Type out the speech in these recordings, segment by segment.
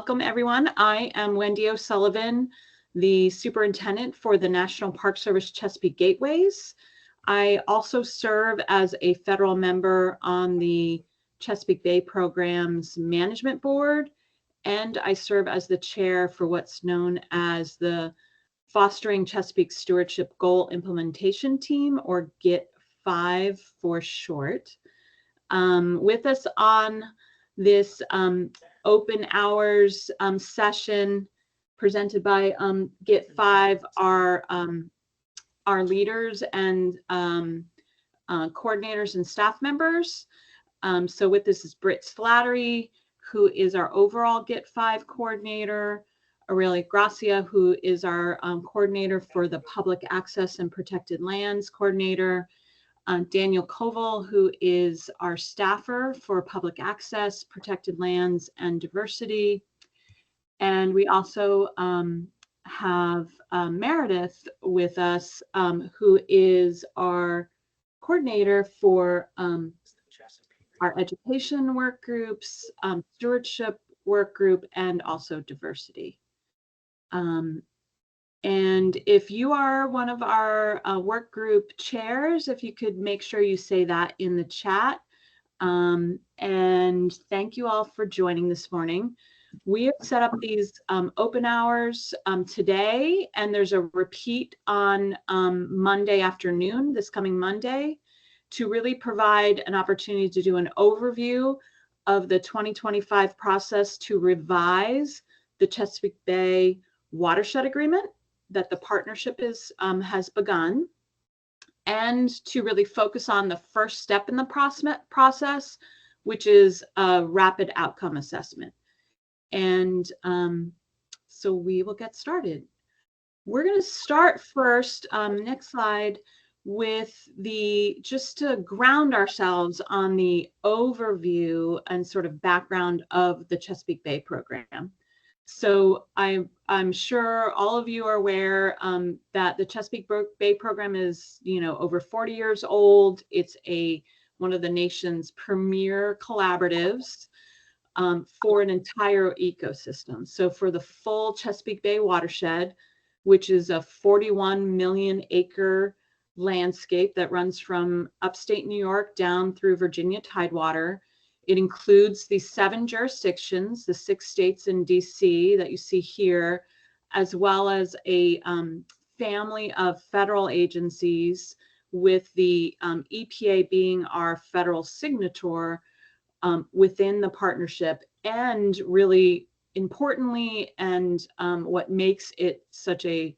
Welcome, everyone. I am Wendy O'Sullivan, the superintendent for the National Park Service Chesapeake Gateways. I also serve as a federal member on the Chesapeake Bay Program's Management Board, and I serve as the chair for what's known as the Fostering Chesapeake Stewardship Goal Implementation Team, or GIT5 for short. With us on this open hours session presented by GIT5 are our leaders and coordinators and staff members. So with this is Britt Slattery, who is our overall GIT5 coordinator, Aurelia Gracia, who is our coordinator for the Public Access and Protected Lands coordinator, Daniel Koval, who is our staffer for public access, protected lands, and diversity. And we also have Meredith with us, who is our coordinator for our education work groups, stewardship work group, and also diversity. And if you are one of our work group chairs, if you could make sure you say that in the chat. And thank you all for joining this morning. We have set up these open hours today, and there's a repeat on Monday afternoon, this coming Monday, to really provide an opportunity to do an overview of the 2025 process to revise the Chesapeake Bay Watershed Agreement that the partnership has begun, and to really focus on the first step in the process, which is a rapid outcome assessment. And so we will get started. We're going to start first, next slide, with just to ground ourselves on the overview and sort of background of the Chesapeake Bay program. So I'm sure all of you are aware that the Chesapeake Bay program is, over 40 years old. It's one of the nation's premier collaboratives for an entire ecosystem. So for the full Chesapeake Bay watershed, which is a 41 million acre landscape that runs from upstate New York down through Virginia Tidewater. It includes the 7 jurisdictions, the 6 states in DC that you see here, as well as a family of federal agencies, with the EPA being our federal signator within the partnership. And really importantly, and what makes it such a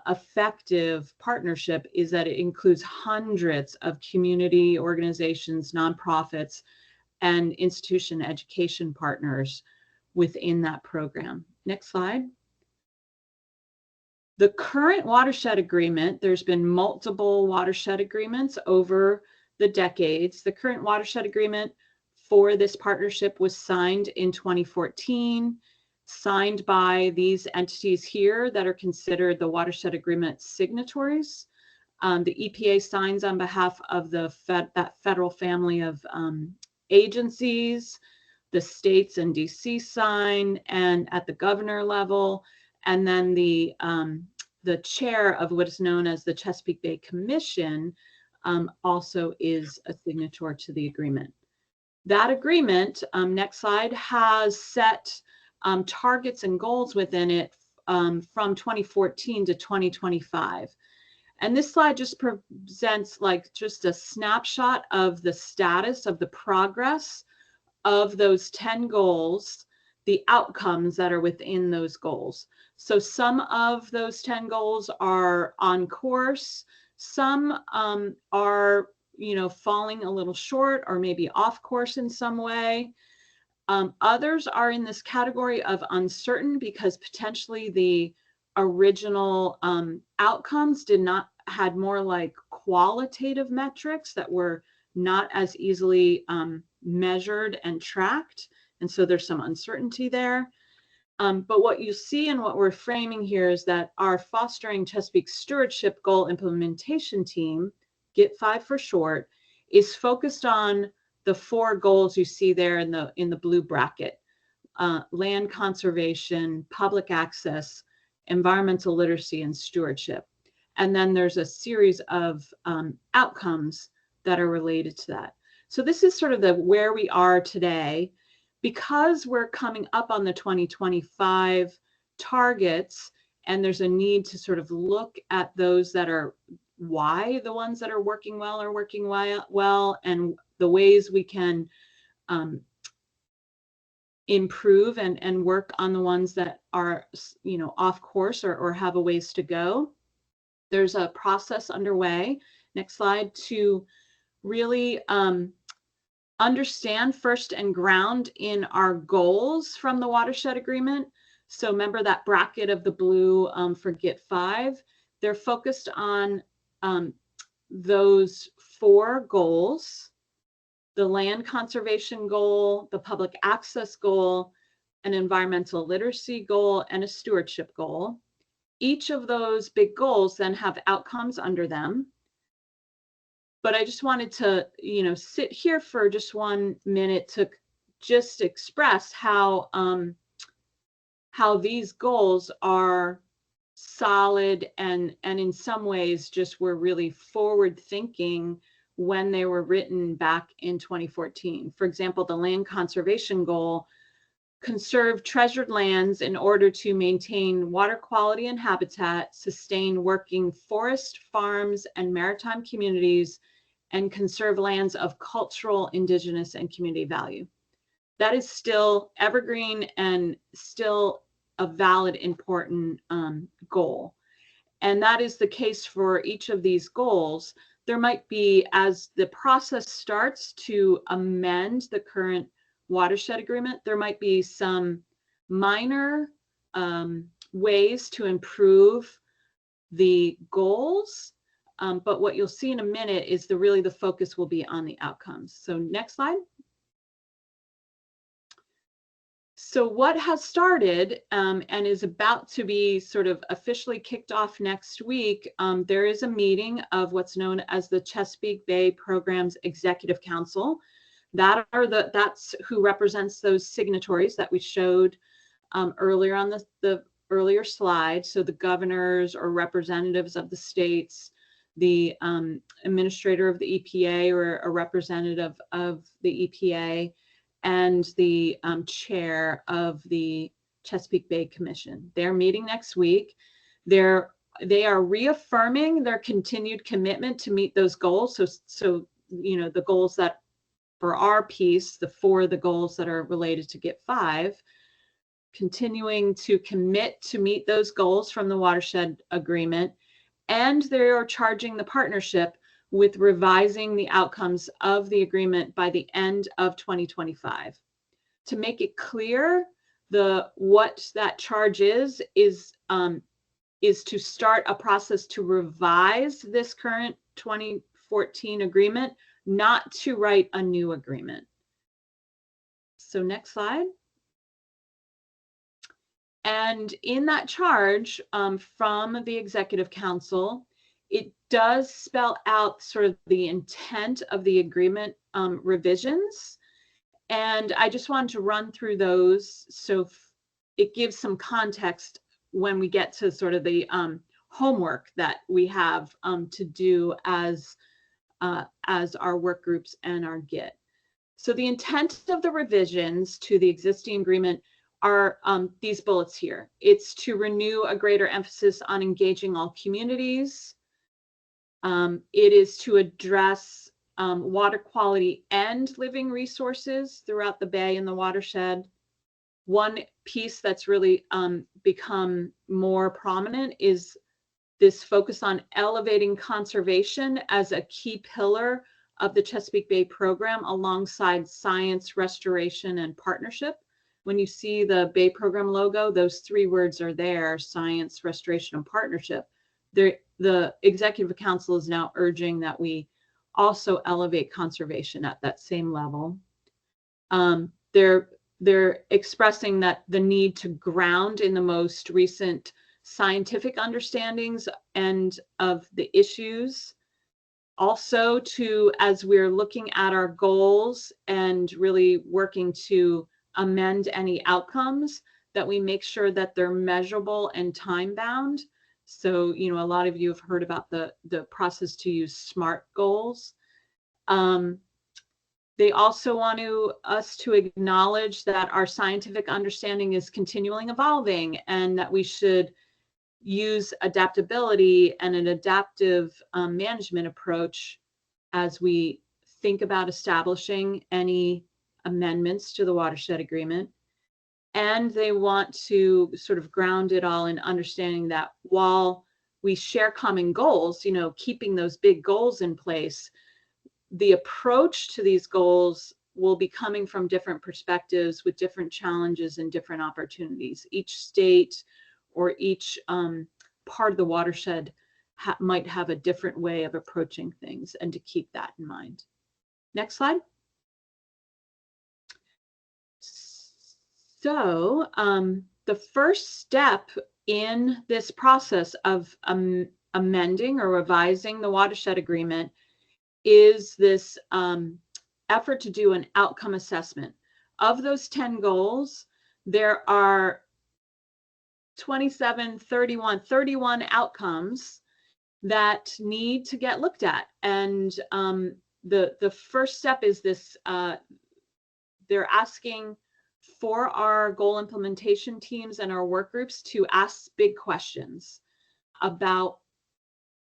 effective partnership is that it includes hundreds of community organizations, nonprofits, and institution education partners within that program. Next slide. The current watershed agreement, there's been multiple watershed agreements over the decades. The current watershed agreement for this partnership was signed in 2014, signed by these entities here that are considered the watershed agreement signatories. The EPA signs on behalf of that federal family of agencies, the states and DC sign, and at the governor level, and then the chair of what is known as the Chesapeake Bay Commission also is a signator to the agreement. That agreement, next slide, has set targets and goals within it from 2014 to 2025. And this slide just presents just a snapshot of the status of the progress of those 10 goals, the outcomes that are within those goals. So some of those 10 goals are on course. Some are, falling a little short or maybe off course in some way. Others are in this category of uncertain because potentially the original outcomes had more like qualitative metrics that were not as easily measured and tracked. And so there's some uncertainty there. But what you see and what we're framing here is that our Fostering Chesapeake Stewardship Goal Implementation Team, GIT5 for short, is focused on the 4 goals you see there in the blue bracket. land conservation, public access, environmental literacy, and stewardship. And then there's a series of outcomes that are related to that. So this is sort of the where we are today. Because we're coming up on the 2025 targets, and there's a need to sort of look at those that are why the ones that are working well are working well, and the ways we can improve and work on the ones that are, you know, off course or have a ways to go. There's a process underway, next slide, to really understand first and ground in our goals from the watershed agreement. So remember that bracket of the blue for GIT 5. They're focused on those 4 goals: the land conservation goal, the public access goal, an environmental literacy goal, and a stewardship goal. Each of those big goals then have outcomes under them. But I just wanted to, you know, sit here for just 1 minute to just express how these goals are solid and in some ways just were really forward thinking when they were written back in 2014. For example, the land conservation goal: conserve treasured lands in order to maintain water quality and habitat, sustain working forest, farms, and maritime communities, and conserve lands of cultural, indigenous, and community value. That is still evergreen and still a valid, important goal. And that is the case for each of these goals. There might be, as the process starts to amend the current watershed agreement, there might be some minor ways to improve the goals. But what you'll see in a minute is really the focus will be on the outcomes. So next slide. So what has started and is about to be sort of officially kicked off next week, there is a meeting of what's known as the Chesapeake Bay Programs Executive Council. That's who represents those signatories that we showed earlier on the earlier slide. So the governors or representatives of the states, the administrator of the EPA or a representative of the EPA, and the chair of the Chesapeake Bay Commission. They're meeting next week. They are reaffirming their continued commitment to meet those goals. So you know, the goals that for our piece, the goals that are related to GIT 5, continuing to commit to meet those goals from the watershed agreement, and they are charging the partnership with revising the outcomes of the agreement by the end of 2025. To make it clear, what that charge is to start a process to revise this current 2014 agreement, not to write a new agreement. So next slide. And in that charge from the Executive Council, it does spell out sort of the intent of the agreement revisions. And I just wanted to run through those so it gives some context when we get to sort of the homework that we have to do as our work groups and our GIT. So the intent of the revisions to the existing agreement are these bullets here. It's to renew a greater emphasis on engaging all communities. It is to address water quality and living resources throughout the bay and the watershed. One piece that's really become more prominent is this focus on elevating conservation as a key pillar of the Chesapeake Bay program alongside science, restoration, and partnership. When you see the Bay Program logo, those 3 words are there: science, restoration, and partnership. The Executive Council is now urging that we also elevate conservation at that same level. They're expressing that the need to ground in the most recent scientific understandings and of the issues. Also, as we're looking at our goals and really working to amend any outcomes, that we make sure that they're measurable and time bound. So, you know, a lot of you have heard about the process to use SMART goals. They also want us to acknowledge that our scientific understanding is continually evolving, and that we should use adaptability and an adaptive management approach as we think about establishing any amendments to the watershed agreement. And they want to sort of ground it all in understanding that while we share common goals, you know, keeping those big goals in place, the approach to these goals will be coming from different perspectives with different challenges and different opportunities. Each state or each part of the watershed might have a different way of approaching things, and to keep that in mind. Next slide. So the first step in this process of amending or revising the watershed agreement is this effort to do an outcome assessment. Of those 10 goals, there are 31 outcomes that need to get looked at. And the first step is this, they're asking for our goal implementation teams and our work groups to ask big questions about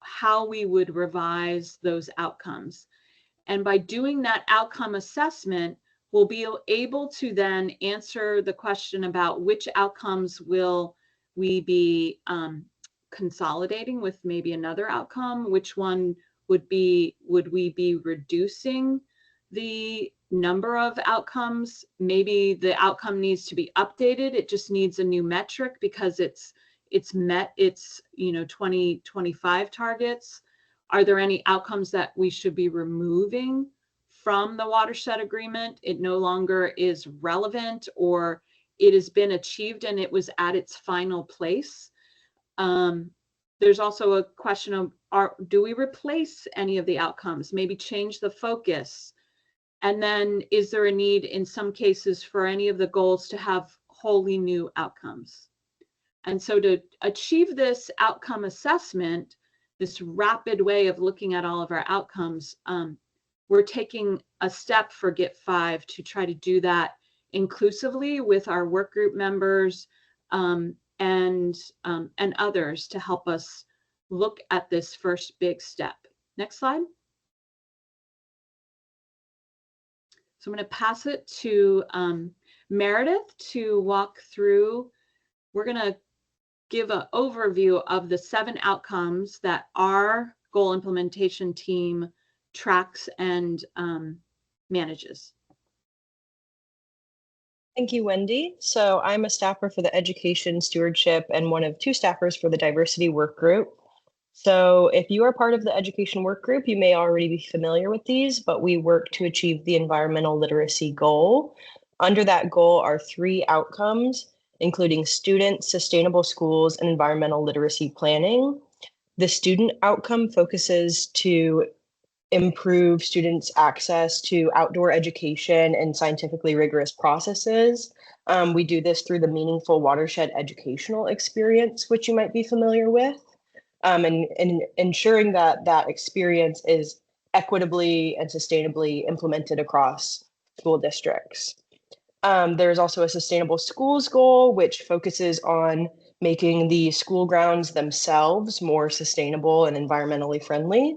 how we would revise those outcomes. And by doing that outcome assessment, we'll be able to then answer the question about which outcomes will we be consolidating with maybe another outcome, which one would we be reducing the number of outcomes. Maybe the outcome needs to be updated. It just needs a new metric because it's met its 2025 targets. Are there any outcomes that we should be removing from the watershed agreement? It no longer is relevant, or it has been achieved and it was at its final place. There's also a question of, do we replace any of the outcomes? Maybe change the focus. And then is there a need in some cases for any of the goals to have wholly new outcomes? And so to achieve this outcome assessment, this rapid way of looking at all of our outcomes, we're taking a step for GIT 5 to try to do that inclusively with our work group members and others to help us look at this first big step. Next slide. So I'm going to pass it to Meredith to walk through. We're going to give an overview of the 7 outcomes that our goal implementation team tracks and manages. Thank you, Wendy. So I'm a staffer for the education stewardship and one of 2 staffers for the diversity work group. So if you are part of the education work group, you may already be familiar with these, but we work to achieve the environmental literacy goal. Under that goal are 3 outcomes, including students, sustainable schools, and environmental literacy planning. The student outcome focuses to improve students' access to outdoor education and scientifically rigorous processes. We do this through the meaningful watershed educational experience, which you might be familiar with, and ensuring that that experience is equitably and sustainably implemented across school districts. There's also a sustainable schools goal, which focuses on making the school grounds themselves more sustainable and environmentally friendly.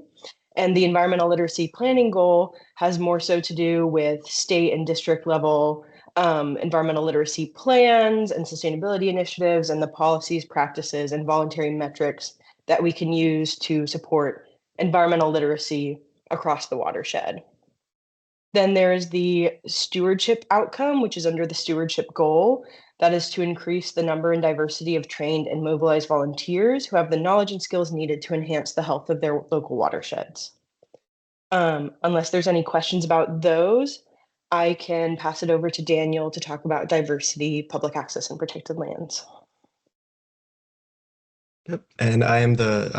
And the environmental literacy planning goal has more so to do with state and district level environmental literacy plans and sustainability initiatives and the policies, practices, and voluntary metrics that we can use to support environmental literacy across the watershed. Then there's the stewardship outcome, which is under the stewardship goal. That is to increase the number and diversity of trained and mobilized volunteers who have the knowledge and skills needed to enhance the health of their local watersheds. Unless there's any questions about those, I can pass it over to Daniel to talk about diversity, public access, and protected lands. Yep, and I'm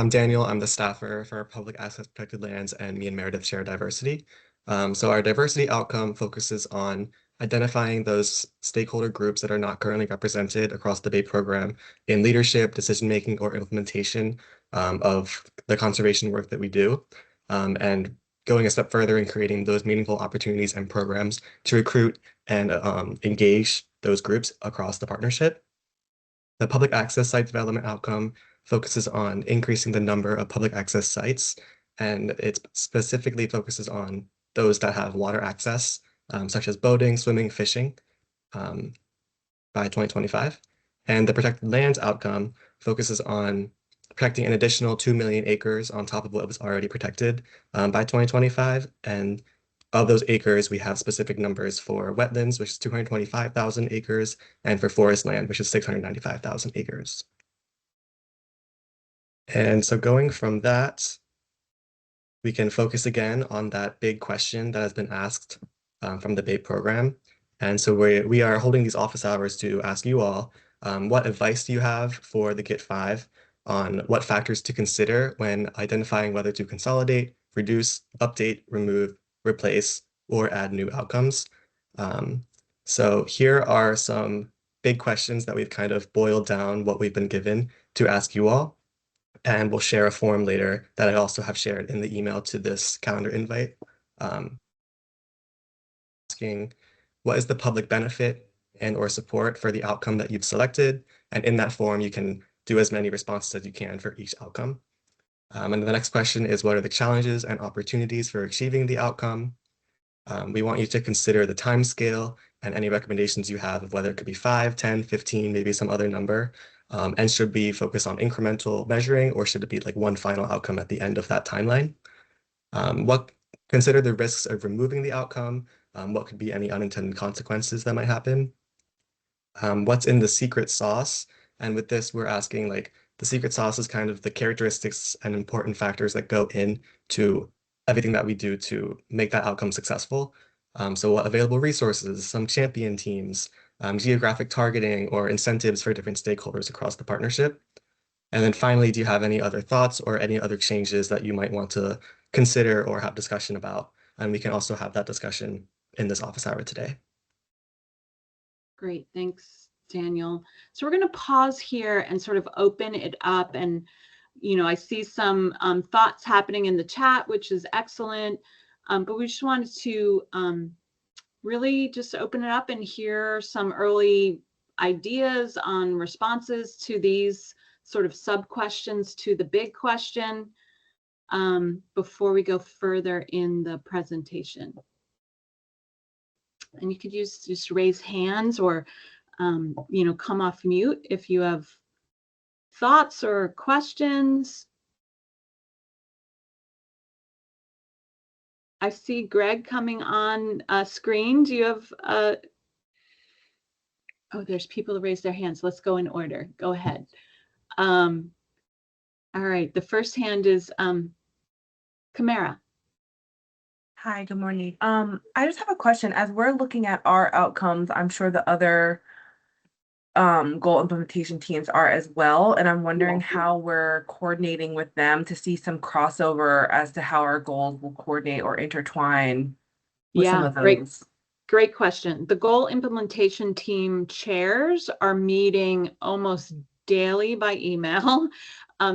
Daniel. I'm the staffer for Public Access Protected Lands, and me and Meredith share diversity. So our diversity outcome focuses on identifying those stakeholder groups that are not currently represented across the BATE program in leadership, decision-making, or implementation of the conservation work that we do, and going a step further in creating those meaningful opportunities and programs to recruit and engage those groups across the partnership. The public access site development outcome focuses on increasing the number of public access sites, and it specifically focuses on those that have water access, such as boating, swimming, fishing, um, by 2025. And the protected lands outcome focuses on protecting an additional 2 million acres on top of what was already protected by 2025. And of those acres, we have specific numbers for wetlands, which is 225,000 acres, and for forest land, which is 695,000 acres. And so going from that, we can focus again on that big question that has been asked from the BATE program. And so we are holding these office hours to ask you all, what advice do you have for the GIT 5 on what factors to consider when identifying whether to consolidate, reduce, update, remove, replace, or add new outcomes? So here are some big questions that we've kind of boiled down what we've been given to ask you all. And we'll share a form later that I also have shared in the email to this calendar invite, asking what is the public benefit and or support for the outcome that you've selected. And in that form, you can do as many responses as you can for each outcome. And the next question is, what are the challenges and opportunities for achieving the outcome? We want you to consider the time scale and any recommendations you have of whether it could be 5, 10, 15, maybe some other number, and should be focused on incremental measuring, or should it be like one final outcome at the end of that timeline? Consider the risks of removing the outcome. What could be any unintended consequences that might happen? What's in the secret sauce? And with this, we're asking like the secret sauce is kind of the characteristics and important factors that go into everything that we do to make that outcome successful. So what available resources, some champion teams, geographic targeting, or incentives for different stakeholders across the partnership. And then finally, do you have any other thoughts or any other changes that you might want to consider or have discussion about? And we can also have that discussion in this office hour today. Great, thanks, Daniel. So we're going to pause here and sort of open it up. And, you know, I see some thoughts happening in the chat, which is excellent. But we just wanted to really just open it up and hear some early ideas on responses to these sort of sub questions to the big question before we go further in the presentation. And you could use just raise hands or, you know, come off mute if you have thoughts or questions. I see Greg coming on screen. Do you have, oh, there's people to raise their hands. Let's go in order. Go ahead. All right, the first hand is Camara. Hi, good morning. I just have a question. As we're looking at our outcomes, I'm sure the other goal implementation teams are as well. And I'm wondering how we're coordinating with them to see some crossover as to how our goals will coordinate or intertwine with some of those. Great question. The goal implementation team chairs are meeting almost daily by email.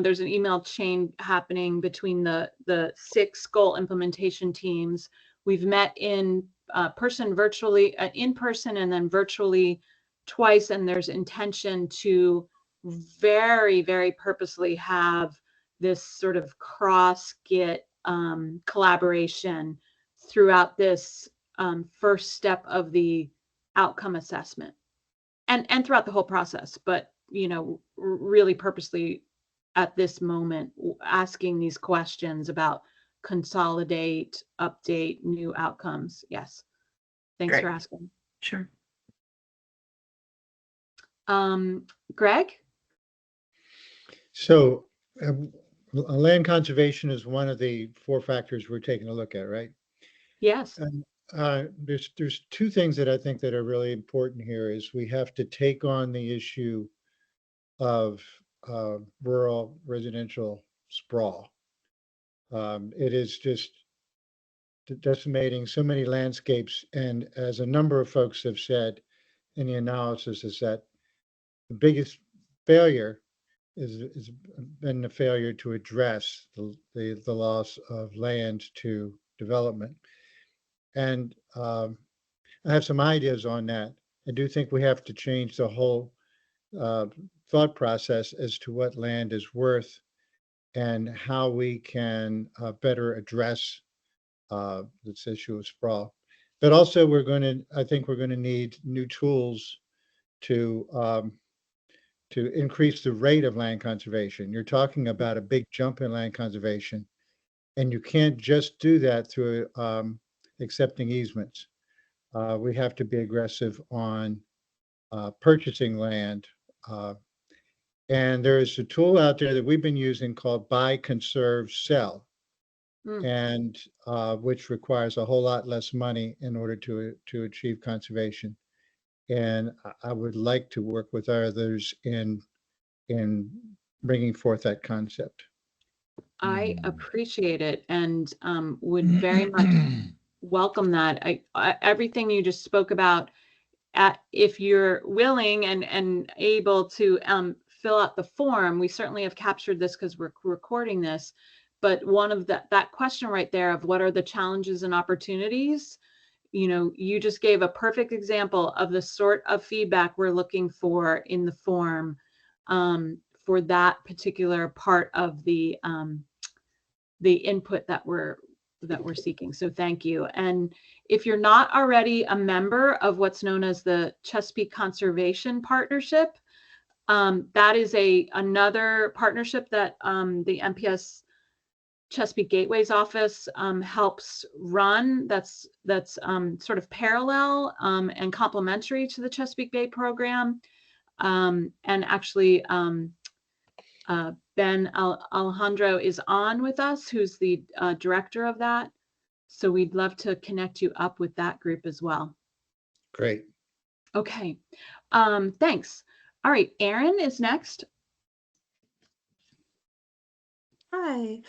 There's an email chain happening between the 6 goal implementation teams. We've met in person, virtually, in person, and then virtually twice. And there's intention to very, very purposely have this sort of cross-GIT collaboration throughout this first step of the outcome assessment and throughout the whole process. But, you know, really purposely at this moment, asking these questions about consolidate, update, new outcomes. Yes. Thanks Great. for asking. Sure. Greg? So land conservation is one of the 4 factors we're taking a look at, right? Yes. And there's 2 things that I think that are really important here is we have to take on the issue of rural residential sprawl. It is just decimating so many landscapes. And as a number of folks have said in the analysis, is that the biggest failure is been the failure to address the loss of land to development. And I have some ideas on that. I do think we have to change the whole thought process as to what land is worth and how we can better address this issue of sprawl. But also, I think we're going to need new tools to increase the rate of land conservation. You're talking about a big jump in land conservation, and you can't just do that through accepting easements. We have to be aggressive on purchasing land. And there is a tool out there that we've been using called Buy, Conserve, Sell, and which requires a whole lot less money in order to achieve conservation. And I would like to work with others in bringing forth that concept. I appreciate it and would very much welcome that. Everything you just spoke about, if you're willing and able to fill out the form, we certainly have captured this because we're recording this. But one of that question right there of what are the challenges and opportunities, you just gave a perfect example of the sort of feedback we're looking for in the form for that particular part of the input that we're seeking. So thank you. And if you're not already a member of what's known as the Chesapeake Conservation Partnership, that is another partnership that the MPS Chesapeake Gateways office helps run. That's sort of parallel and complementary to the Chesapeake Bay program. And actually, Ben Alejandro is on with us, who's the director of that. So we'd love to connect you up with that group as well. Great. Okay. Thanks. All right. Erin is next. Hi.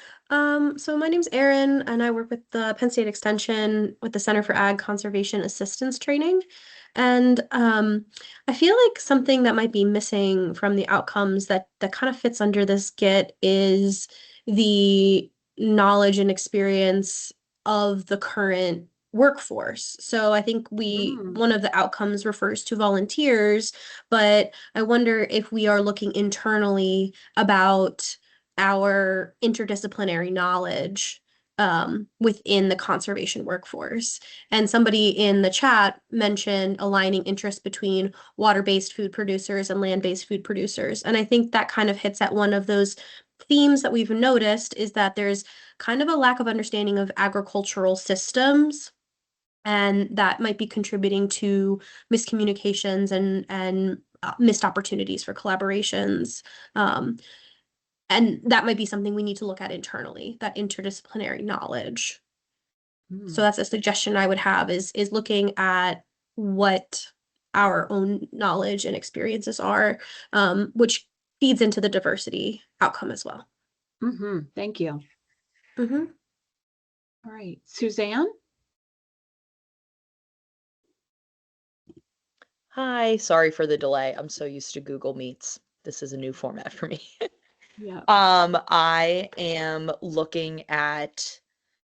So my name's Erin, and I work with the Penn State Extension with the Center for Ag Conservation Assistance Training. And I feel like something that might be missing from the outcomes that kind of fits under this GIT is the knowledge and experience of the current workforce. So I think one of the outcomes refers to volunteers, but I wonder if we are looking internally about our interdisciplinary knowledge within the conservation workforce. And somebody in the chat mentioned aligning interests between water-based food producers and land-based food producers. And I think that kind of hits at one of those themes that we've noticed, is that there's kind of a lack of understanding of agricultural systems, and that might be contributing to miscommunications and missed opportunities for collaborations. And that might be something we need to look at internally, that interdisciplinary knowledge. So that's a suggestion I would have, is looking at what our own knowledge and experiences are, which feeds into the diversity outcome as well. Thank you. All right. Suzanne? Hi, sorry for the delay. I'm so used to Google Meets. This is a new format for me. Yeah. I am looking at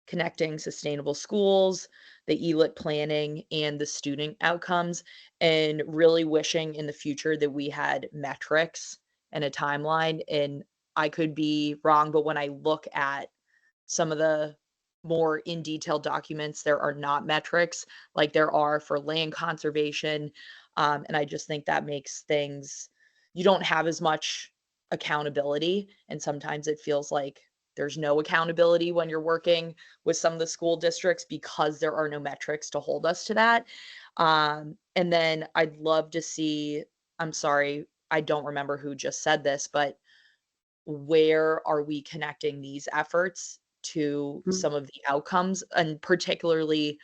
connecting sustainable schools, the ELIT planning, and the student outcomes, and really wishing in the future that we had metrics and a timeline. And I could be wrong, but when I look at some of the more in detail documents, there are not metrics like there are for land conservation. And I just think that makes things, you don't have as much accountability. And sometimes it feels like there's no accountability when you're working with some of the school districts because there are no metrics to hold us to that. And then I'd love to see, I'm sorry, I don't remember who just said this, but where are we connecting these efforts to some of the outcomes, and particularly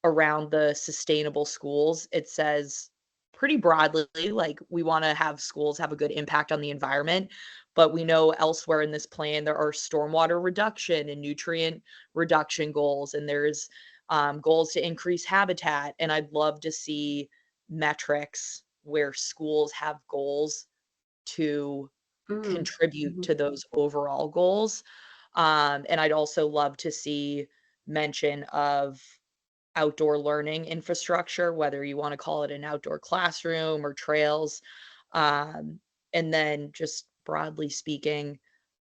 around the sustainable schools? It says pretty broadly, like we want to have schools have a good impact on the environment. But we know elsewhere in this plan, there are stormwater reduction and nutrient reduction goals, and there's goals to increase habitat. And I'd love to see metrics where schools have goals to contribute Mhm. to those overall goals. And I'd also love to see mention of outdoor learning infrastructure, whether you want to call it an outdoor classroom or trails. Um, and then just broadly speaking,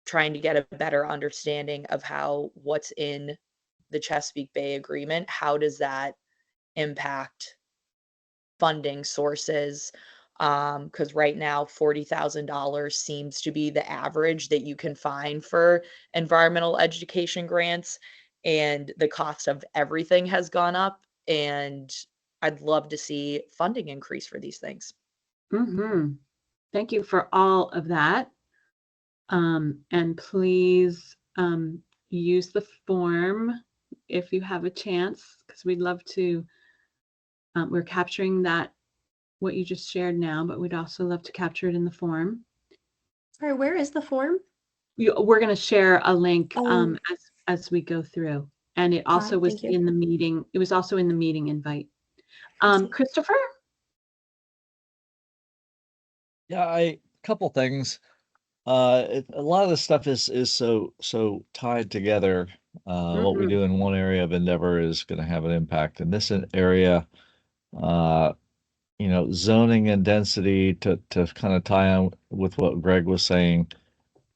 trying to get a better understanding of how what's in the Chesapeake Bay Agreement, how does that impact funding sources? Because right now, $40,000 seems to be the average that you can find for environmental education grants, and the cost of everything has gone up. And I'd love to see funding increase for these things. Mhm. Thank you for all of that. And please use the form if you have a chance, because we'd love to. We're capturing that, what you just shared now, but we'd also love to capture it in the form. Sorry, where is the form? We're going to share a link Oh. as we go through. And it Got also it, was thank you. in the meeting. It was also in the meeting invite. I see. Christopher? Yeah, couple things. A lot of this stuff is so tied together. What we Mhm. do in one area of endeavor is going to have an impact in this area. Uh, zoning and density to kind of tie on with what Greg was saying,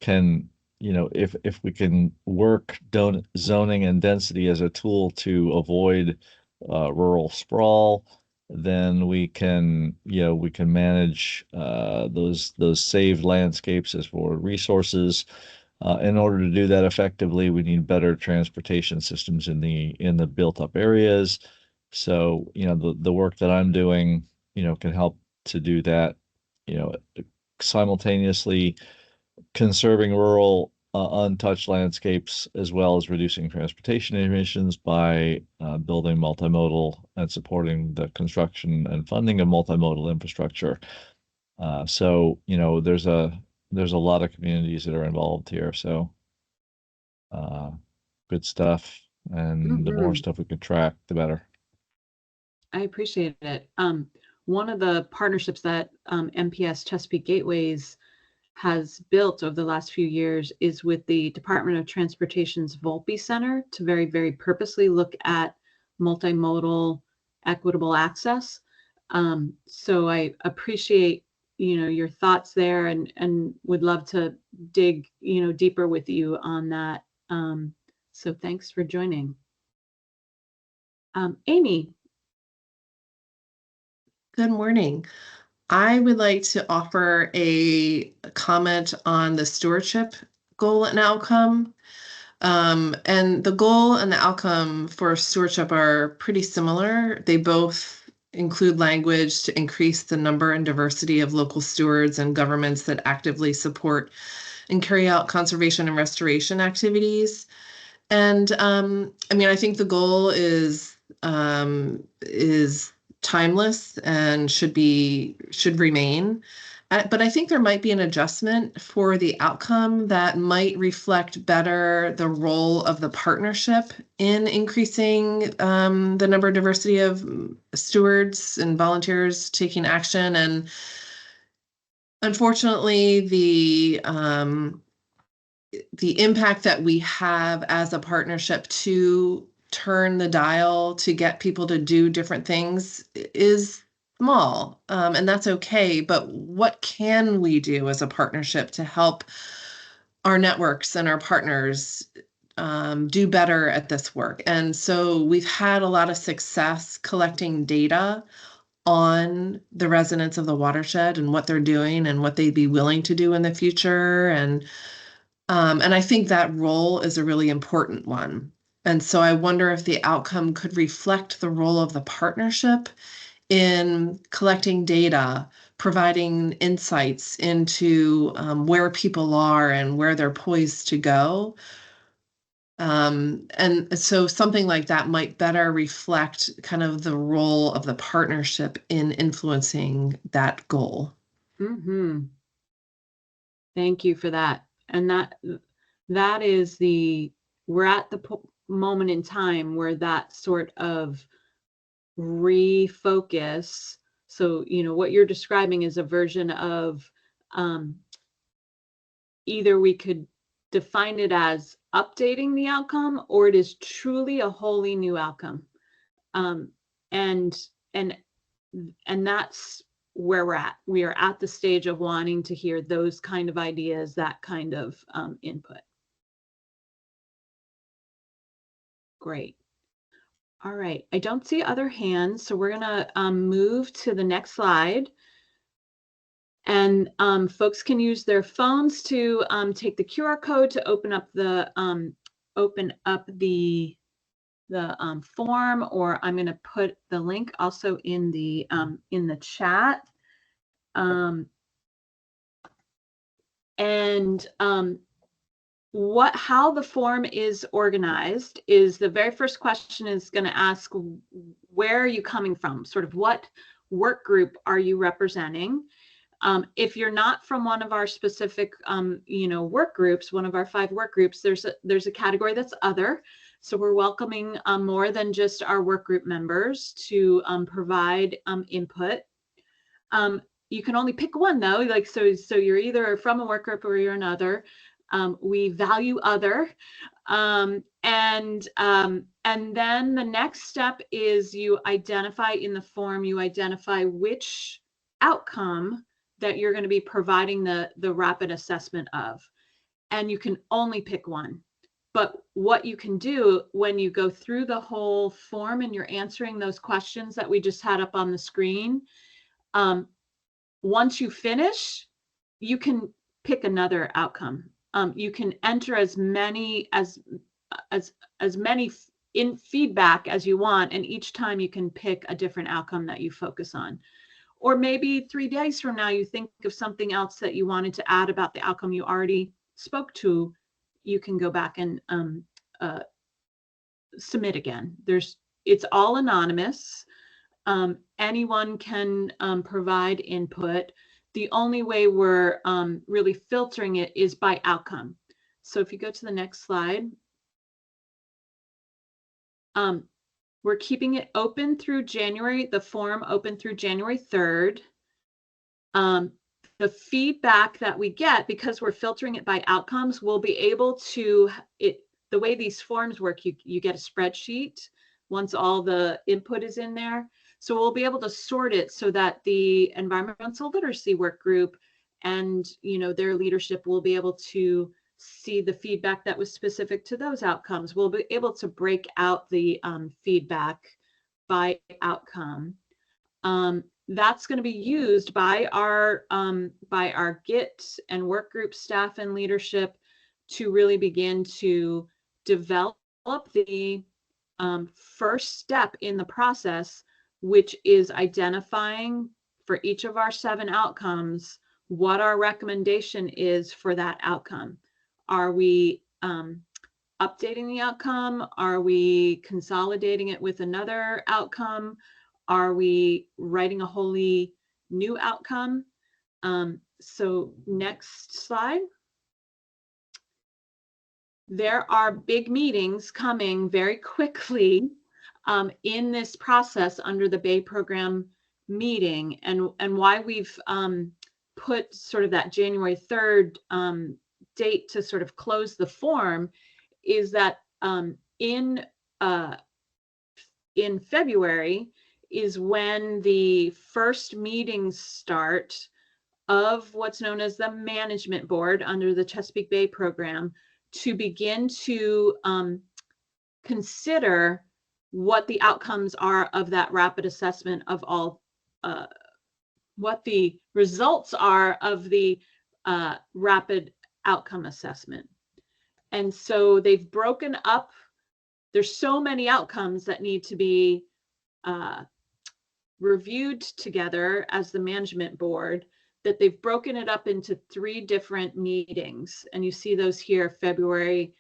can, if we can work zoning and density as a tool to avoid rural sprawl, then we can manage those saved landscapes as for resources. In order to do that effectively, we need better transportation systems in the built up areas. So, the work that I'm doing, can help to do that, simultaneously conserving rural untouched landscapes, as well as reducing transportation emissions by building multimodal and supporting the construction and funding of multimodal infrastructure. So, there's a lot of communities that are involved here. So good stuff. And the more Mhm. stuff we can track, the better. I appreciate it. One of the partnerships that MPS Chesapeake Gateways has built over the last few years is with the Department of Transportation's Volpe Center to very, very purposely look at multimodal equitable access. So I appreciate, your thoughts there, and would love to dig, deeper with you on that. So thanks for joining. Amy. Good morning. I would like to offer a comment on the stewardship goal and outcome. And the goal and the outcome for stewardship are pretty similar. They both include language to increase the number and diversity of local stewards and governments that actively support and carry out conservation and restoration activities. And I think the goal is timeless and should remain. But I think there might be an adjustment for the outcome that might reflect better the role of the partnership in increasing the number and diversity of stewards and volunteers taking action. And unfortunately, the impact that we have as a partnership to turn the dial to get people to do different things is small, and that's okay. But what can we do as a partnership to help our networks and our partners do better at this work? And so we've had a lot of success collecting data on the residents of the watershed and what they're doing and what they'd be willing to do in the future. And I think that role is a really important one. And so I wonder if the outcome could reflect the role of the partnership in collecting data, providing insights into where people are and where they're poised to go, And so something like that might better reflect kind of the role of the partnership in influencing that goal. Mm-hmm. Thank you for that. And that is we're at the moment in time where that sort of refocus. So, what you're describing is a version of either we could define it as updating the outcome, or it is truly a wholly new outcome. And that's where we're at. We are at the stage of wanting to hear those kind of ideas, that kind of input. Great. All right. I don't see other hands, so we're going to move to the next slide. And folks can use their phones to take the QR code to open up the form, or I'm going to put the link also in the chat. How the form is organized is the very first question is going to ask, where are you coming from? Sort of what work group are you representing? If you're not from one of our specific, work groups, one of our 5 work groups, there's a category that's other. So we're welcoming more than just our work group members to provide input. You can only pick one though, so you're either from a work group or you're another. We value other. And then the next step is you identify in the form, which outcome that you're going to be providing the rapid assessment of. And you can only pick one. But what you can do when you go through the whole form and you're answering those questions that we just had up on the screen, once you finish, you can pick another outcome. You can enter as many in feedback as you want, and each time you can pick a different outcome that you focus on. Or maybe 3 days from now, you think of something else that you wanted to add about the outcome you already spoke to. You can go back and submit again. It's all anonymous. Anyone can provide input. The only way we're really filtering it is by outcome. So if you go to the next slide, we're keeping it open through the form open through January 3rd. The feedback that we get, because we're filtering it by outcomes, we'll be able to, the way these forms work, you get a spreadsheet once all the input is in there. So we'll be able to sort it so that the environmental literacy work group and their leadership will be able to see the feedback that was specific to those outcomes. We'll be able to break out the feedback by outcome. That's going to be used by our GIT and work group staff and leadership to really begin to develop the first step in the process, which is identifying for each of our 7 outcomes what our recommendation is for that outcome. Are we updating the outcome? Are we consolidating it with another outcome? Are we writing a wholly new outcome? So next slide. There are big meetings coming very quickly in this process under the Bay program meeting, and why we've put sort of that January 3rd date to sort of close the form is that in February is when the first meetings start of what's known as the management board under the Chesapeake Bay program to begin to consider what the outcomes are of that rapid assessment of all, what the results are of the rapid outcome assessment. And so they've broken up, there's so many outcomes that need to be reviewed together as the management board that they've broken it up into 3 different meetings. And you see those here, February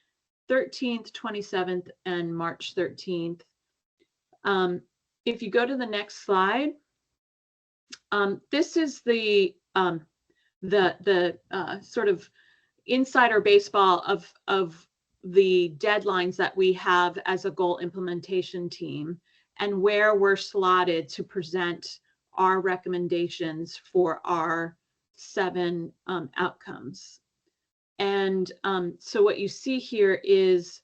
13th, 27th, and March 13th. If you go to the next slide, this is the sort of insider baseball of the deadlines that we have as a goal implementation team and where we're slotted to present our recommendations for our 7 outcomes. And so what you see here is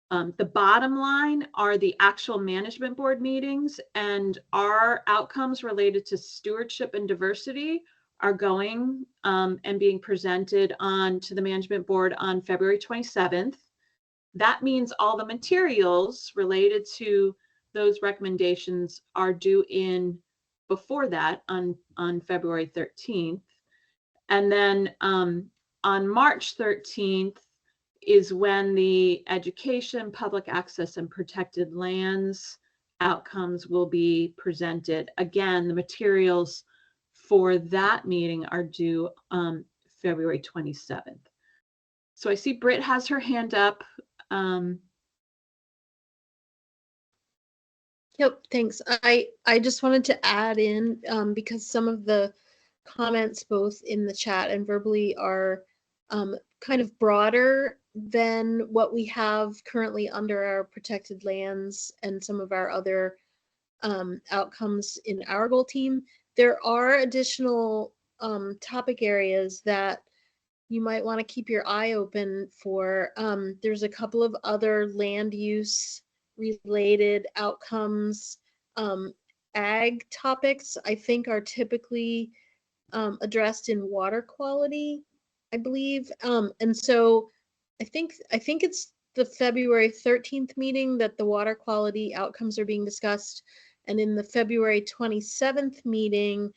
the bottom line are the actual management board meetings, and our outcomes related to stewardship and diversity are going and being presented to the management board on February 27th. That means all the materials related to those recommendations are due in before that on February 13th. And then on March 13th is when the education, public access, and protected lands outcomes will be presented. Again, the materials for that meeting are due February 27th. So I see Britt has her hand up. Yep, thanks. I just wanted to add in because some of the comments both in the chat and verbally are kind of broader than what we have currently under our protected lands and some of our other outcomes in our goal team. There are additional topic areas that you might want to keep your eye open for. There's a couple of other land use related outcomes. Ag topics, I think, are typically addressed in water quality, I believe. And so I think it's the February 13th meeting that the water quality outcomes are being discussed. And in the February 27th meeting,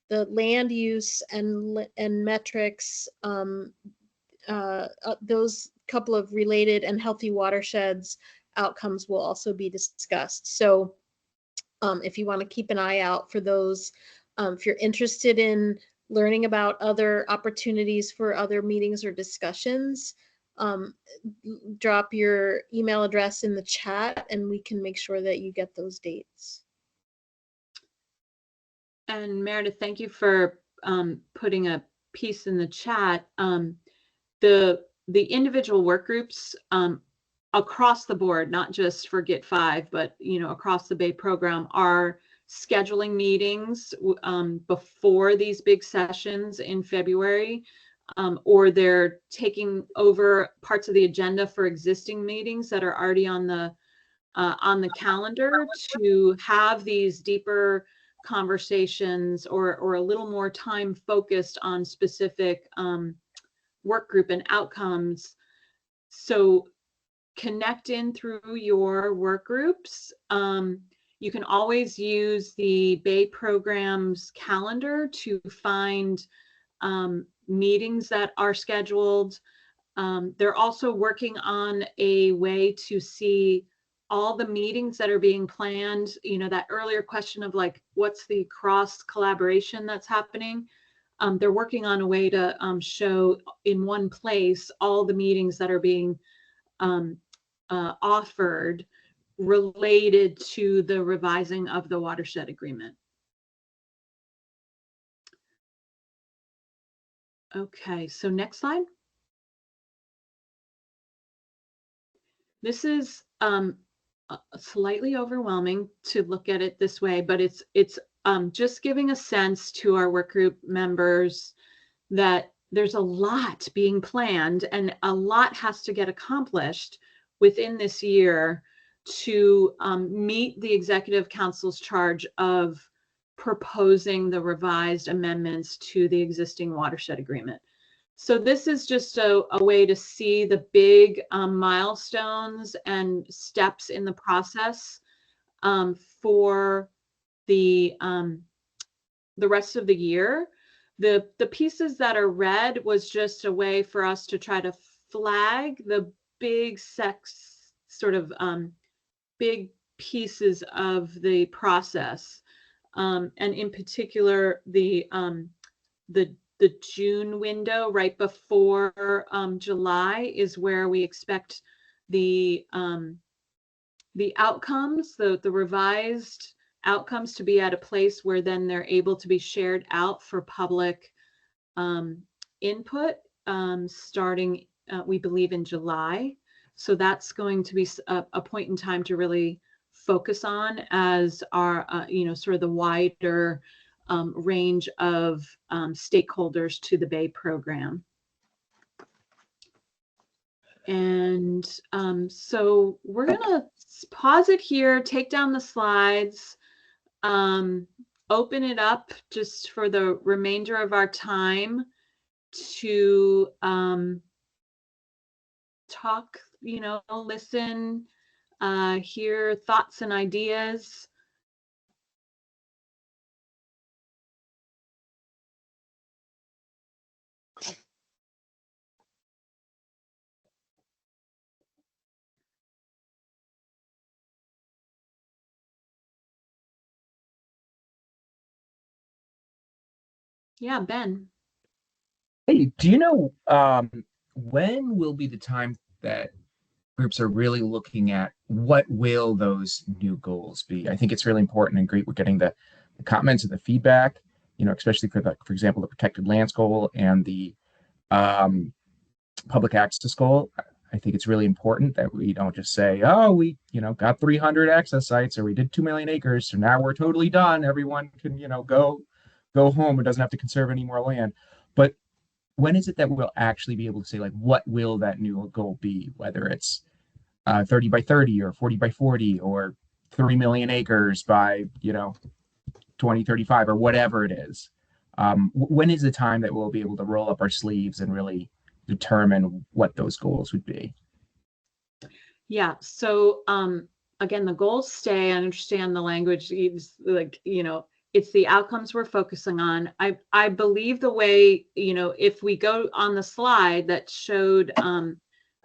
the land use and metrics, those couple of related and healthy watersheds outcomes will also be discussed. So if you want to keep an eye out for those, if you're interested in learning about other opportunities for other meetings or discussions, drop your email address in the chat and we can make sure that you get those dates. And Meredith, thank you for putting a piece in the chat. The individual work groups across the board, not just for GIT 5, but across the Bay program, are scheduling meetings before these big sessions in February, or they're taking over parts of the agenda for existing meetings that are already on the calendar to have these deeper conversations or a little more time focused on specific work group and outcomes. So connect in through your work groups. You can always use the Bay program's calendar to find meetings that are scheduled. They're also working on a way to see all the meetings that are being planned, that earlier question of like, what's the cross collaboration that's happening? They're working on a way to show in one place all the meetings that are being offered related to the revising of the watershed agreement. Okay, so next slide. This is slightly overwhelming to look at it this way, but it's just giving a sense to our work group members that there's a lot being planned and a lot has to get accomplished within this year to meet the Executive Council's charge of proposing the revised amendments to the existing watershed agreement. So this is just a way to see the big milestones and steps in the process for the rest of the year. The pieces that are red was just a way for us to try to flag the big big pieces of the process, and in particular the June window right before July is where we expect the outcomes, the revised outcomes, to be at a place where then they're able to be shared out for public input starting, we believe, in July. So that's going to be a point in time to really focus on as our, sort of the wider range of stakeholders to the Bay program. And so we're gonna pause it here, take down the slides, open it up just for the remainder of our time to talk, listen, hear thoughts and ideas. Yeah, Ben. Hey, do you know when will be the time that groups are really looking at what will those new goals be? I think it's really important and great we're getting the comments and the feedback, especially for example, the protected lands goal and the public access goal. I think it's really important that we don't just say, oh, we, got 300 access sites or we did 2 million acres. So now we're totally done. Everyone can, go home and doesn't have to conserve any more land. But when is it that we'll actually be able to say, like, what will that new goal be? Whether it's 30 by 30 or 40 by 40 or 3 million acres by, 2035 or whatever it is. When is the time that we'll be able to roll up our sleeves and really determine what those goals would be? Yeah. So again, the goals stay. I understand the language is like, it's the outcomes we're focusing on. I believe the way, if we go on the slide that showed,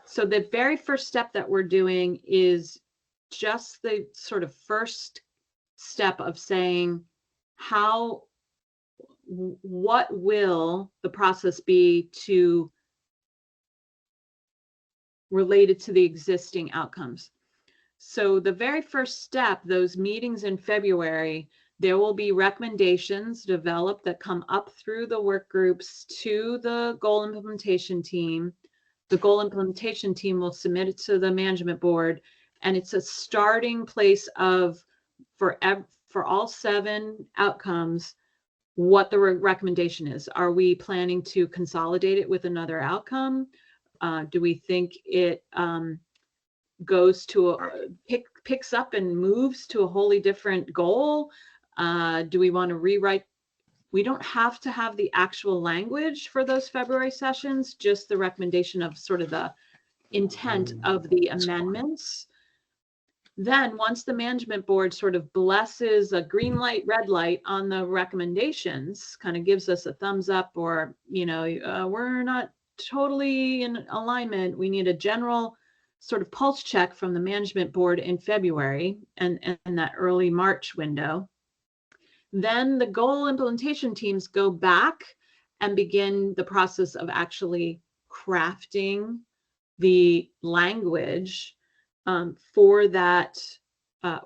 so the very first step that we're doing is just the sort of first step of saying what will the process be to related to the existing outcomes. So the very first step, those meetings in February, there will be recommendations developed that come up through the work groups to the goal implementation team. The goal implementation team will submit it to the management board, and it's a starting place of, for all 7 outcomes, what the recommendation is. Are we planning to consolidate it with another outcome? Do we think it goes to picks up and moves to a wholly different goal? Do we want to rewrite? We don't have to have the actual language for those February sessions, just the recommendation of sort of the intent of the amendments. Then once the management board sort of blesses a green light, red light on the recommendations, kind of gives us a thumbs up, or, we're not totally in alignment, we need a general sort of pulse check from the management board in February and that early March window. Then the goal implementation teams go back and begin the process of actually crafting the language for that,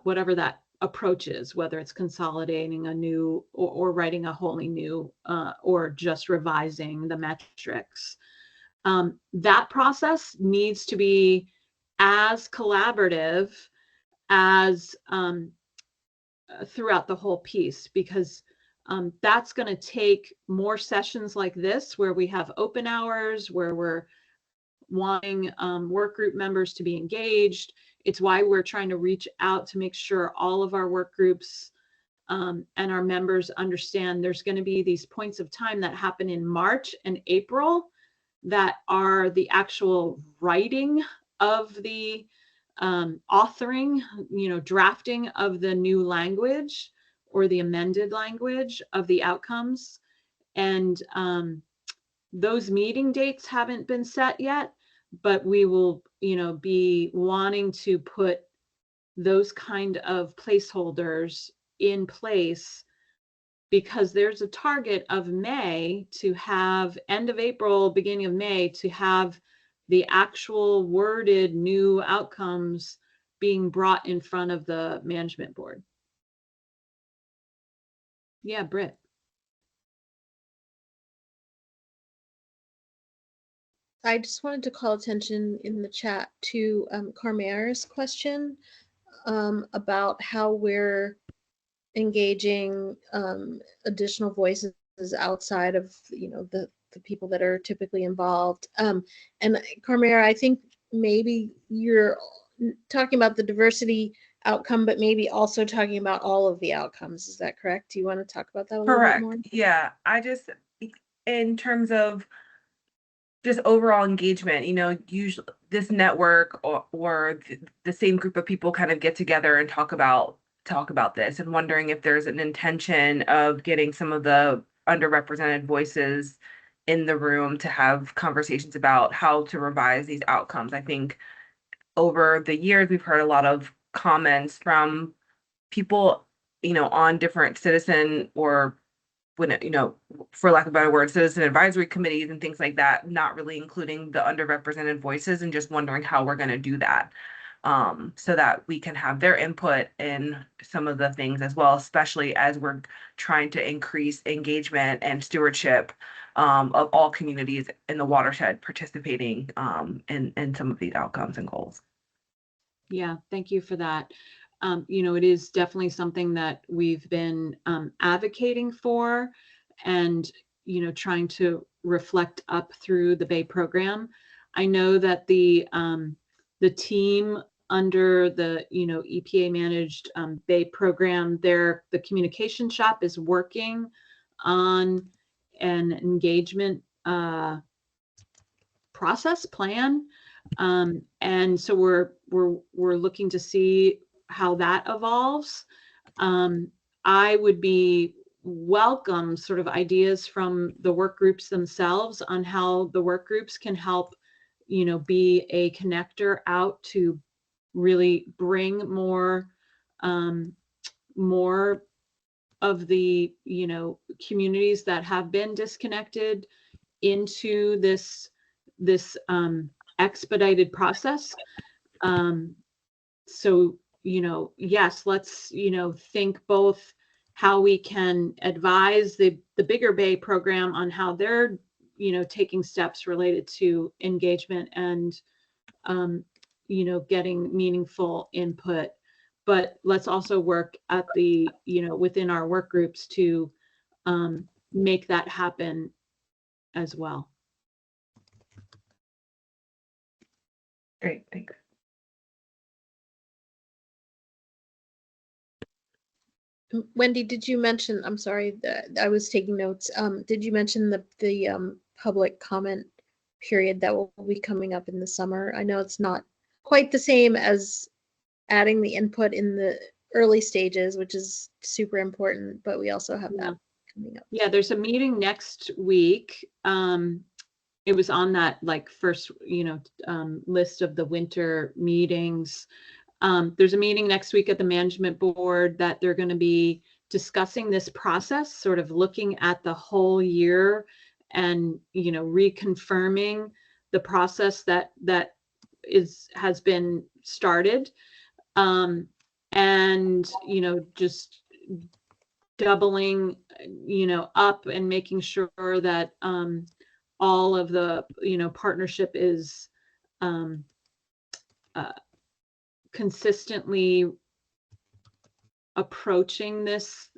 whatever that approach is, whether it's consolidating a new or writing a wholly new or just revising the metrics. That process needs to be as collaborative as throughout the whole piece, because that's going to take more sessions like this where we have open hours, where we're wanting work group members to be engaged. It's why we're trying to reach out to make sure all of our work groups and our members understand there's going to be these points of time that happen in March and April that are the actual writing of the authoring, drafting of the new language or the amended language of the outcomes. And those meeting dates haven't been set yet, but we will, be wanting to put those kind of placeholders in place, because there's a target of May to have, end of April, beginning of May, to have the actual worded new outcomes being brought in front of the management board. Yeah, Britt. I just wanted to call attention in the chat to Carmera's question about how we're engaging additional voices outside of, you know, the people that are typically involved. And Carmera, I think maybe you're talking about the diversity outcome, but maybe also talking about all of the outcomes. Is that correct? Do you want to talk about that a little bit more? Yeah, I just, in terms of just overall engagement, you know, usually this network or the same group of people kind of get together and talk about this, and wondering if there's an intention of getting some of the underrepresented voices in the room to have conversations about how to revise these outcomes. I think over the years, we've heard a lot of comments from people, you know, on different citizen or, when, you know, for lack of a better word, citizen advisory committees and things like that, not really including the underrepresented voices, and just wondering how we're going to do that, so that we can have their input in some of the things as well, especially as we're trying to increase engagement and stewardship of all communities in the watershed participating in some of these outcomes and goals. Yeah, thank you for that. You know, it is definitely something that we've been advocating for, and, you know, trying to reflect up through the Bay program. I know that the team under the, you know, EPA managed Bay program, the communication shop is working on an engagement process plan. And so we're looking to see how that evolves. I would be welcome sort of ideas from the work groups themselves on how the work groups can help, you know, be a connector out to really bring more of the, you know, communities that have been disconnected into this expedited process. So, you know, yes, let's, you know, think both how we can advise the Bigger Bay program on how they're, you know, taking steps related to engagement and, you know, getting meaningful input. But let's also work at the, you know, within our work groups to make that happen as well. Great, thanks. Wendy, did you mention, I'm sorry, I was taking notes. Did you mention the public comment period that will be coming up in the summer? I know it's not quite the same as adding the input in the early stages, which is super important, but we also have that coming up. Yeah, there's a meeting next week. It was on that like first, you know, list of the winter meetings. There's a meeting next week at the management board that they're going to be discussing this process, sort of looking at the whole year and, you know, reconfirming the process that has been started. And, you know, just doubling, you know, up and making sure that all of the, you know, partnership is consistently approaching this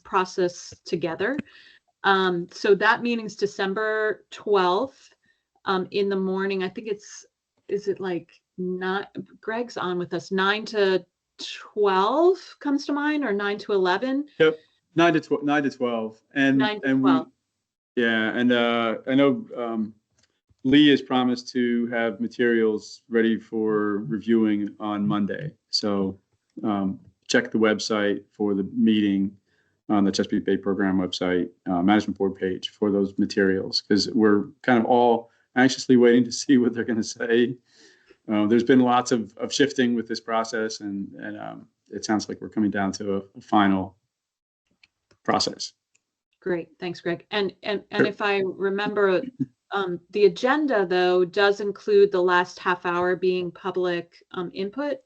process together. So that meeting's December 12th in the morning. I think is it like not, Greg's on with us, 9 to 12 comes to mind, or 9 to 11? Yep, 9 to 12. And 9 to 12. I know Lee has promised to have materials ready for reviewing on Monday. So check the website for the meeting on the Chesapeake Bay Program website, management board page for those materials, because we're kind of all anxiously waiting to see what they're going to say. There's been lots of shifting with this process, and it sounds like we're coming down to a final process. Great, thanks, Greg. And Sure. if I remember The agenda, though, does include the last half hour being public input.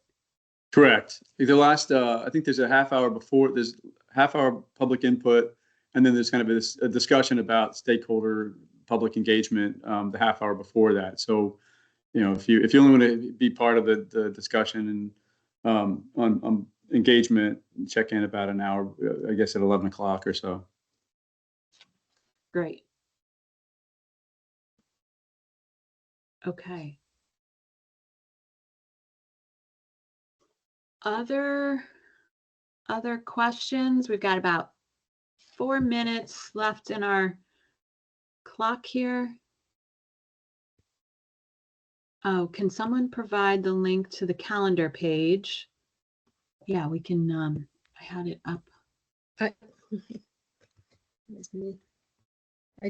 Correct. The last, I think there's a half hour before, there's half hour public input, and then there's kind of a discussion about stakeholder public engagement the half hour before that. So, you know, if you only want to be part of the discussion and on engagement, check in about an hour, I guess at 11 o'clock or so. Great. Okay. Other questions? We've got about 4 minutes left in our clock here. Oh, can someone provide the link to the calendar page? Yeah, we can. I had it up. I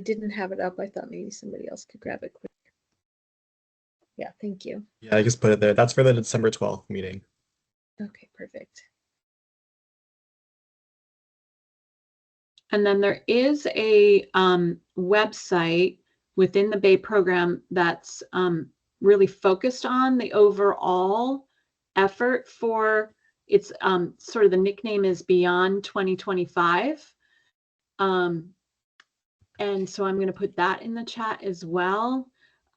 didn't have it up. I thought maybe somebody else could grab it quick. Yeah, thank you. Yeah, I just put it there. That's for the December 12th meeting. Okay, perfect. And then there is a website within the Bay program that's really focused on the overall effort for it's sort of the nickname is Beyond 2025. And so I'm going to put that in the chat as well.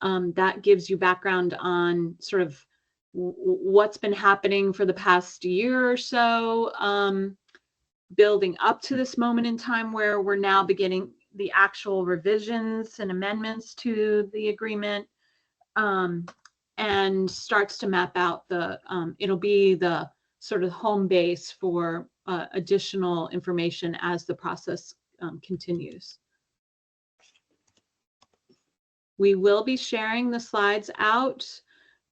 That gives you background on sort of what's been happening for the past year or so, building up to this moment in time where we're now beginning the actual revisions and amendments to the agreement, and starts to map out the, it'll be the sort of home base for additional information as the process continues. We will be sharing the slides out,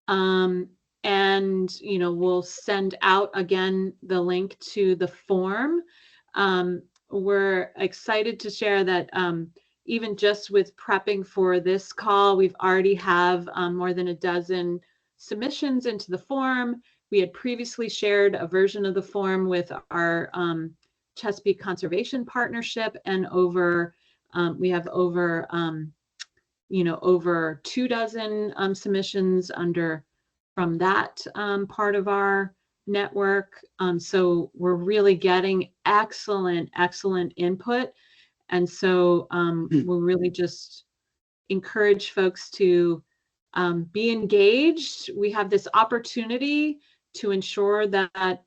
and we'll send out again the link to the form. We're excited to share that even just with prepping for this call, we've already have more than a dozen submissions into the form. We had previously shared a version of the form with our Chesapeake Conservation Partnership, and we have over over 24 submissions from that part of our network. So we're really getting excellent input. And so we'll really just encourage folks to be engaged. We have this opportunity to ensure that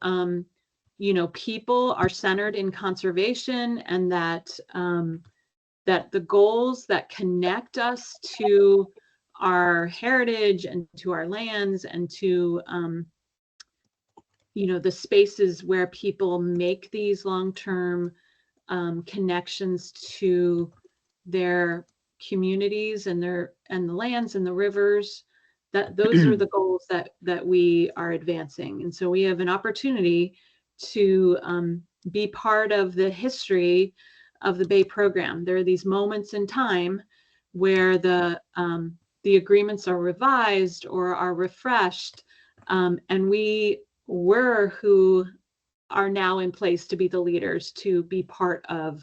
people are centered in conservation, and that that the goals that connect us to our heritage and to our lands and to the spaces where people make these long-term connections to their communities and the lands and the rivers, that those are the goals that we are advancing. And so we have an opportunity to be part of the history of the Bay program. There are these moments in time where the agreements are revised or are refreshed, and we're who are now in place to be the leaders, to be part of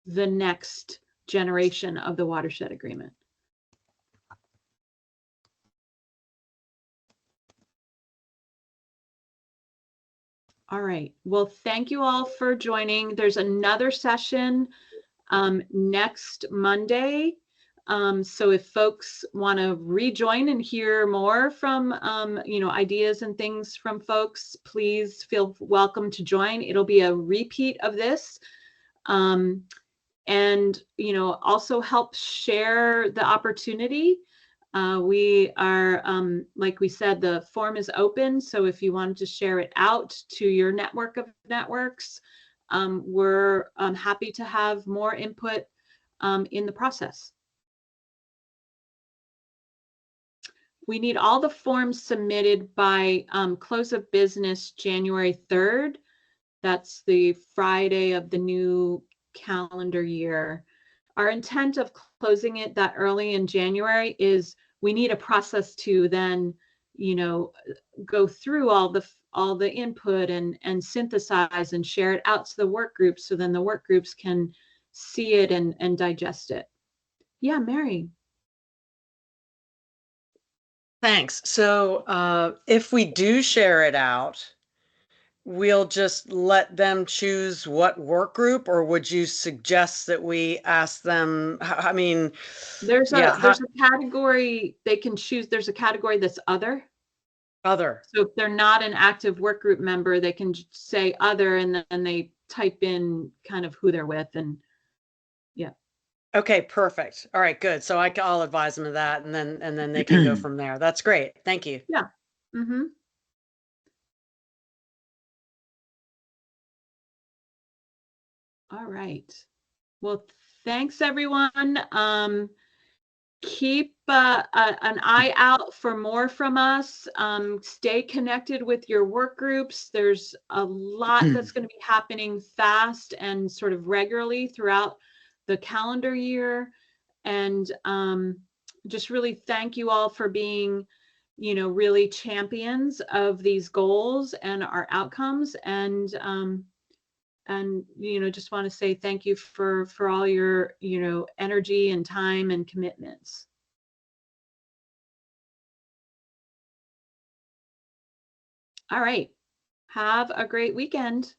the next generation of the watershed agreement. All right. Well, thank you all for joining. There's another session next Monday. So if folks want to rejoin and hear more from, ideas and things from folks, please feel welcome to join. It'll be a repeat of this. And, also help share the opportunity. We are, like we said, the form is open. So if you wanted to share it out to your network of networks, we're happy to have more input in the process. We need all the forms submitted by close of business January 3rd. That's the Friday of the new calendar year. Our intent of closing it that early in January is we need a process to then, go through all the input and synthesize and share it out to the work groups, so then the work groups can see it and digest it. Yeah, Mary. Thanks. So if we do share it out, we'll just let them choose what work group, or would you suggest that we ask them? I mean, There's yeah, a category they can choose. There's a category that's other. other. So if they're not an active work group member, they can say other, and then they type in kind of who they're with, and yeah. Okay, perfect. All right, good. So I'll advise them of that, and then they can go from there. That's great. Thank you. Yeah. Mm-hmm. All right. Well, thanks everyone. Keep an eye out for more from us. Stay connected with your work groups. There's a lot that's going to be happening fast and sort of regularly throughout the calendar year. And just really thank you all for being, really champions of these goals and our outcomes. And just want to say thank you for all your energy and time and commitments. All right, have a great weekend.